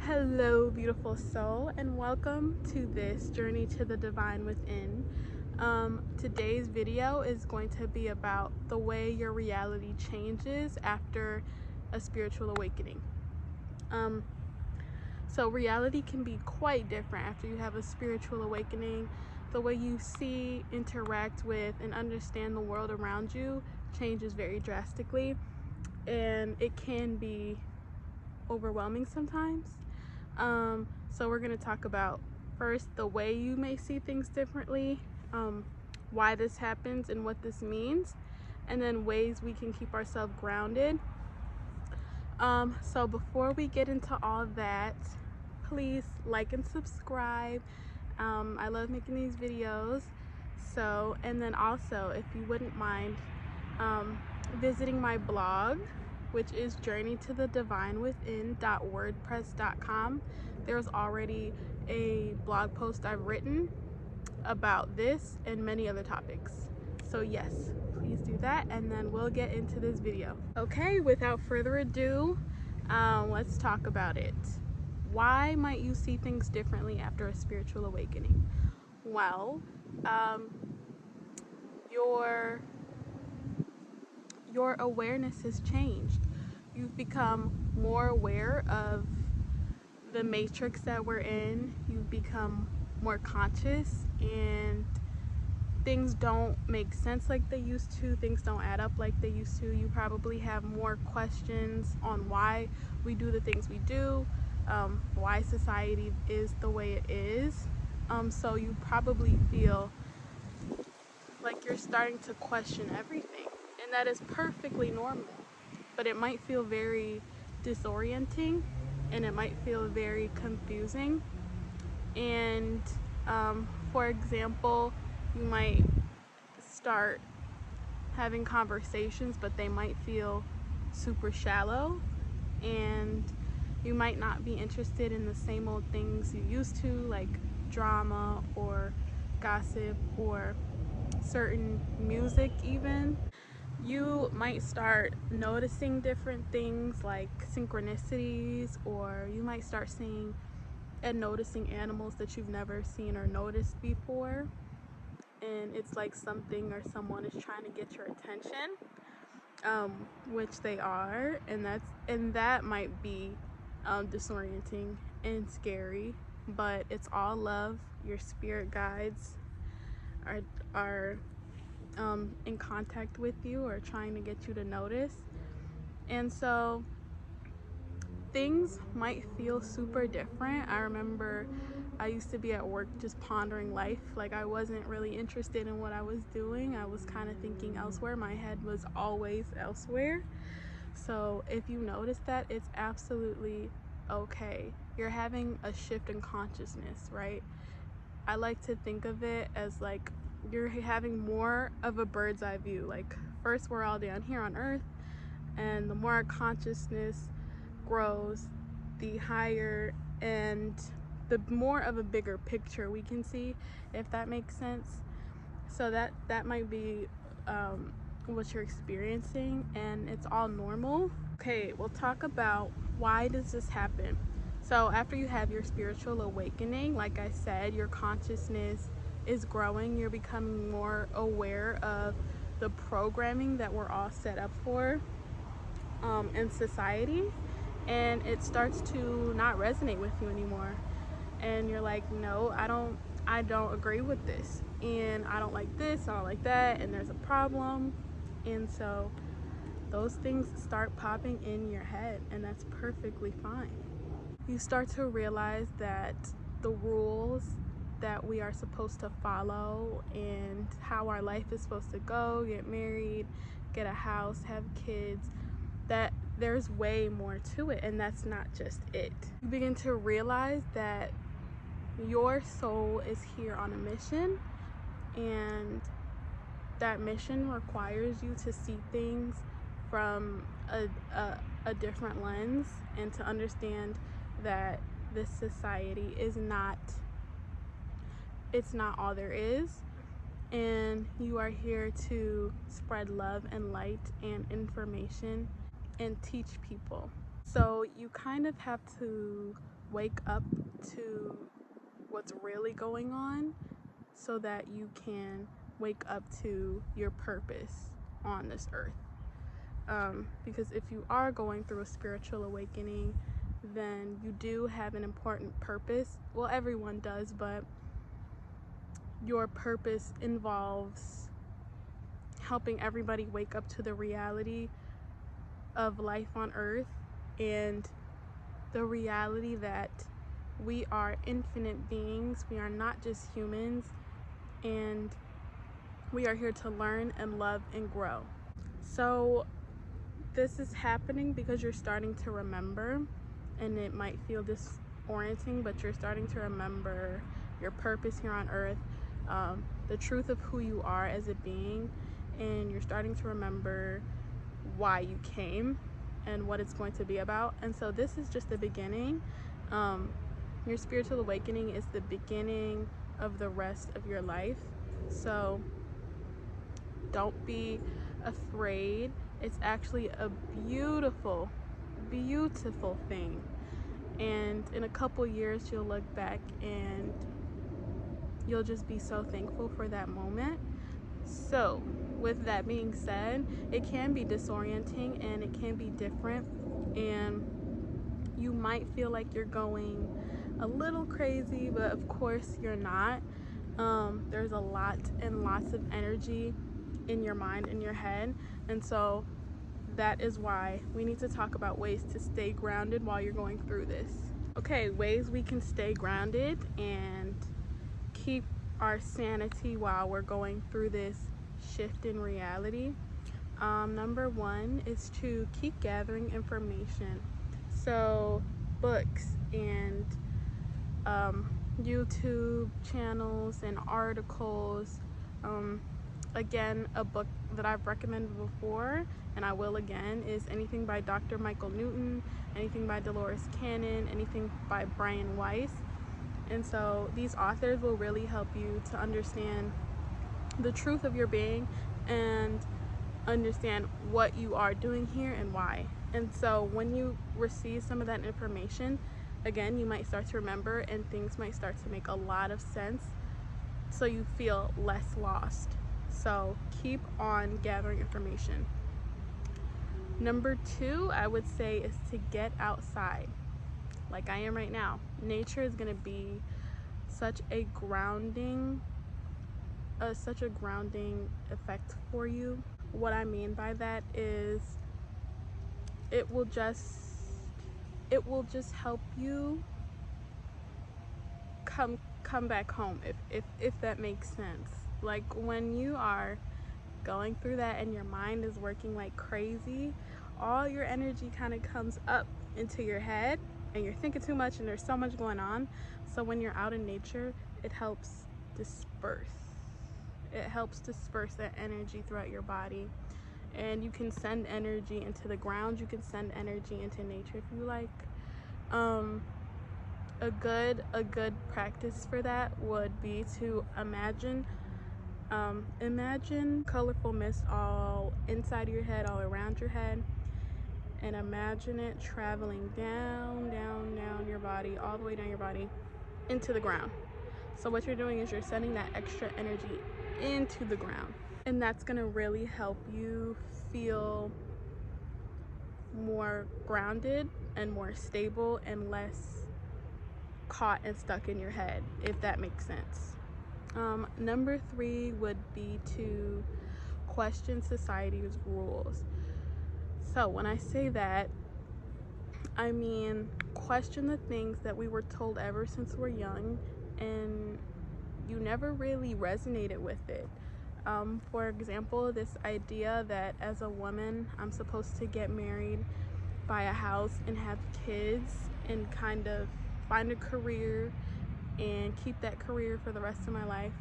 Hello, beautiful soul, and welcome to this journey to the divine within. Today's video is going to be about the way your reality changes after a spiritual awakening. So reality can be quite different after you have a spiritual awakening. The way you see, interact with, and understand the world around you changes very drastically, and it can be overwhelming sometimes. So we're going to talk about first the way you may see things differently, why this happens and what this means, and then ways we can keep ourselves grounded. So before we get into all that, please like and subscribe. I love making these videos. And then also, if you wouldn't mind visiting my blog, which is journeytothedivinewithin.wordpress.com. There's already a blog post I've written about this and many other topics. So yes, please do that, and then we'll get into this video. Okay, without further ado, let's talk about it. Why might you see things differently after a spiritual awakening? Well, your awareness has changed. You've become more aware of the matrix that we're in. You've become more conscious, and things don't make sense like they used to. Things don't add up like they used to. You probably have more questions on why we do the things we do, why society is the way it is. So you probably feel like you're starting to question everything, and that is perfectly normal. But it might feel very disorienting, and it might feel very confusing. And for example, you might start having conversations, but they might feel super shallow, and you might not be interested in the same old things you used to, like drama or gossip or certain music even. You might start noticing different things like synchronicities, or you might start seeing and noticing animals that you've never seen or noticed before, and it's like something or someone is trying to get your attention, which they are, and that might be disorienting and scary, but it's all love. Your spirit guides are in contact with you or trying to get you to notice. And so things might feel super different. I remember I used to be at work just pondering life. Like, I wasn't really interested in what I was doing. I was kind of thinking elsewhere. My head was always elsewhere. So if you notice that, it's absolutely okay. You're having a shift in consciousness, right? I like to think of it as like you're having more of a bird's eye view. Like, first we're all down here on earth, and the more our consciousness grows, the higher and the more of a bigger picture we can see, if that makes sense. So that might be what you're experiencing, and it's all normal. Okay, we'll talk about why does this happen. So after you have your spiritual awakening, like I said, your consciousness is growing. You're becoming more aware of the programming that we're all set up for in society, and it starts to not resonate with you anymore. And you're like, no, I don't agree with this, and I don't like this, I don't like that, and there's a problem. And so those things start popping in your head, and that's perfectly fine. You start to realize that the rules that we are supposed to follow and how our life is supposed to go, get married, get a house, have kids, that there's way more to it, and that's not just it. You begin to realize that your soul is here on a mission, and that mission requires you to see things from a different lens, and to understand that this society is not, it's not all there is, and you are here to spread love and light and information and teach people. So you kind of have to wake up to what's really going on so that you can wake up to your purpose on this earth. Because if you are going through a spiritual awakening, then you do have an important purpose. Well, everyone does, but your purpose involves helping everybody wake up to the reality of life on earth and the reality that we are infinite beings. We are not just humans, and we are here to learn and love and grow. So this is happening because you're starting to remember, and it might feel disorienting, but you're starting to remember your purpose here on earth, the truth of who you are as a being, and you're starting to remember why you came and what it's going to be about. And so this is just the beginning. Your spiritual awakening is the beginning of the rest of your life. So don't be afraid. It's actually a beautiful, beautiful thing. And in a couple years, you'll look back and you'll just be so thankful for that moment. So with that being said, it can be disorienting and it can be different, and you might feel like you're going a little crazy, but of course you're not. There's a lot and lots of energy in your mind, in your head, and so that is why we need to talk about ways to stay grounded while you're going through this. Okay, ways we can stay grounded and keep our sanity while we're going through this shift in reality. Number one is to keep gathering information. So books and YouTube channels and articles. Again, a book that I've recommended before, and I will again, is anything by Dr. Michael Newton, anything by Dolores Cannon, anything by Brian Weiss. And so these authors will really help you to understand the truth of your being and understand what you are doing here and why. And so when you receive some of that information, again, you might start to remember and things might start to make a lot of sense, so you feel less lost. So keep on gathering information. Number two, I would say, is to get outside like I am right now. Nature is going to be such a grounding effect for you. What I mean by that is it will just help you come back home, if that makes sense. Like when you are going through that and your mind is working like crazy, all your energy kind of comes up into your head and you're thinking too much and there's so much going on. So when you're out in nature, it helps disperse that energy throughout your body, and you can send energy into the ground, you can send energy into nature if you like. A good practice for that would be to imagine colorful mist all inside of your head, all around your head, and imagine it traveling down your body, all the way down your body into the ground. So what you're doing is you're sending that extra energy into the ground, and that's going to really help you feel more grounded and more stable and less caught and stuck in your head, if that makes sense. Number three would be to question society's rules. So when I say that, I mean question the things that we were told ever since we're young and you never really resonated with it. For example, this idea that as a woman I'm supposed to get married, buy a house, and have kids, and kind of find a career and keep that career for the rest of my life.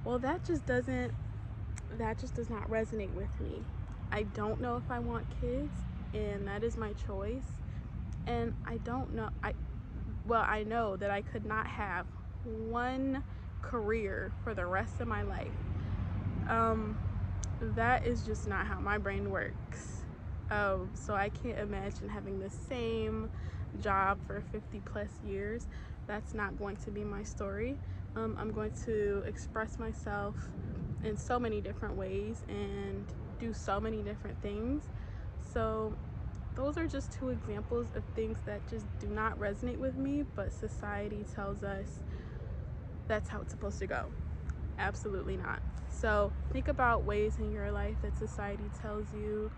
Well, that just does not resonate with me. I don't know if I want kids, and that is my choice. And I know that I could not have one career for the rest of my life. That is just not how my brain works. So I can't imagine having the same job for 50+ years. That's not going to be my story. I'm going to express myself in so many different ways and do so many different things. So those are just two examples of things that just do not resonate with me, but society tells us that's how it's supposed to go. Absolutely not. So think about ways in your life that society tells you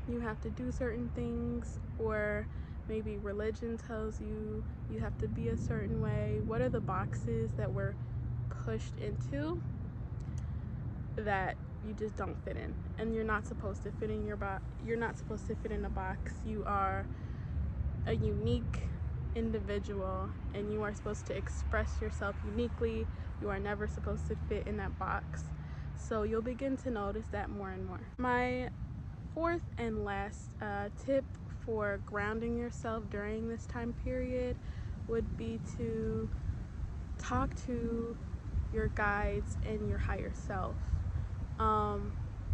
you have to do certain things, or maybe religion tells you you have to be a certain way. What are the boxes that we're pushed into that you just don't fit in? And you're not supposed to fit in you're not supposed to fit in a box. You are a unique individual and you are supposed to express yourself uniquely. You are never supposed to fit in that box. So you'll begin to notice that more and more. My fourth and last tip for grounding yourself during this time period would be to talk to your guides and your higher self.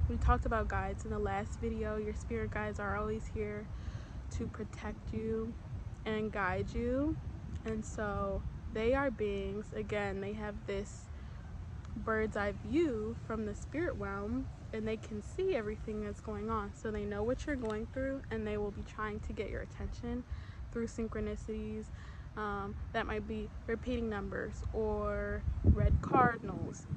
We talked about guides in the last video. Your spirit guides are always here to protect you and guide you, and so they are beings, again, they have this bird's eye view from the spirit realm, and they can see everything that's going on. So they know what you're going through, and they will be trying to get your attention through synchronicities. That might be repeating numbers, or red cardinals,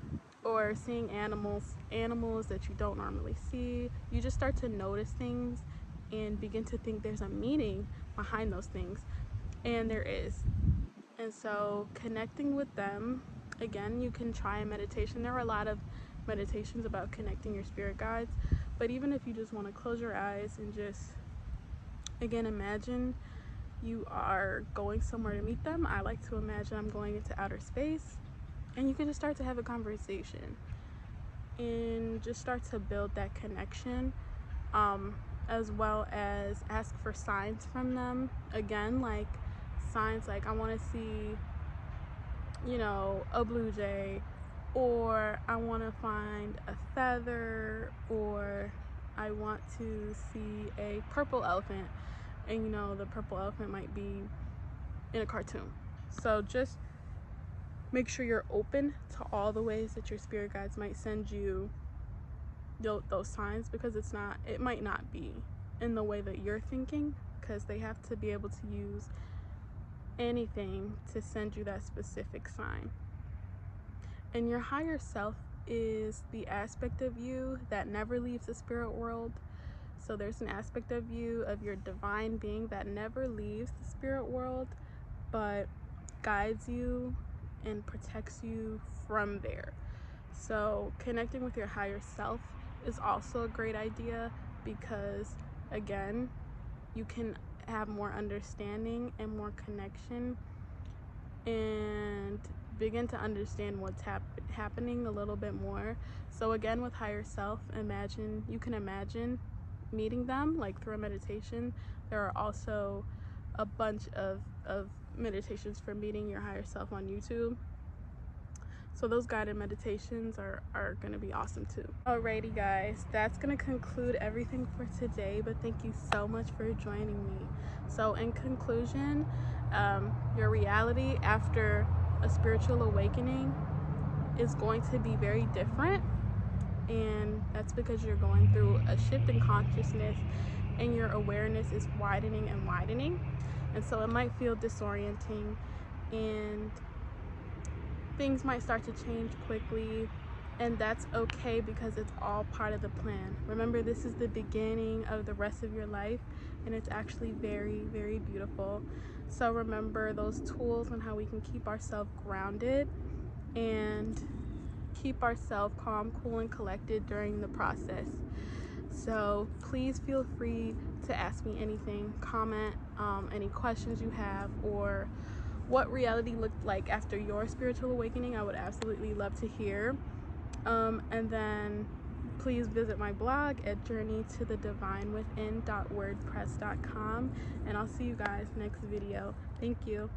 or seeing animals that you don't normally see. You just start to notice things and begin to think there's a meaning behind those things, and there is. And so connecting with them, again, you can try a meditation. There are a lot of meditations about connecting your spirit guides, but even if you just want to close your eyes and just, again, imagine you are going somewhere to meet them. I like to imagine I'm going into outer space, and you can just start to have a conversation and just start to build that connection, as well as ask for signs from them. Again, like signs like, I want to see, you know, a blue jay, or I want to find a feather, or I want to see a purple elephant, and you know, the purple elephant might be in a cartoon. So just make sure you're open to all the ways that your spirit guides might send you those signs, because it might not be in the way that you're thinking, because they have to be able to use anything to send you that specific sign. And your higher self is the aspect of you that never leaves the spirit world. So there's an aspect of you, of your divine being, that never leaves the spirit world, but guides you and protects you from there. So connecting with your higher self is also a great idea, because again, you can have more understanding and more connection and begin to understand what's happening a little bit more. So again, with higher self, you can imagine meeting them like through a meditation. There are also a bunch of meditations for meeting your higher self on YouTube. So those guided meditations are going to be awesome too. Alrighty guys, that's going to conclude everything for today, but thank you so much for joining me. So in conclusion, your reality after a spiritual awakening is going to be very different, and that's because you're going through a shift in consciousness and your awareness is widening and widening, and so it might feel disorienting and things might start to change quickly, and that's okay, because it's all part of the plan. Remember, this is the beginning of the rest of your life, and it's actually very, very beautiful. So remember those tools on how we can keep ourselves grounded and keep ourselves calm, cool, and collected during the process. So please feel free to ask me anything, comment any questions you have, or what reality looked like after your spiritual awakening. I would absolutely love to hear. And then please visit my blog at journeytothedivinewithin.wordpress.com, and I'll see you guys next video. Thank you.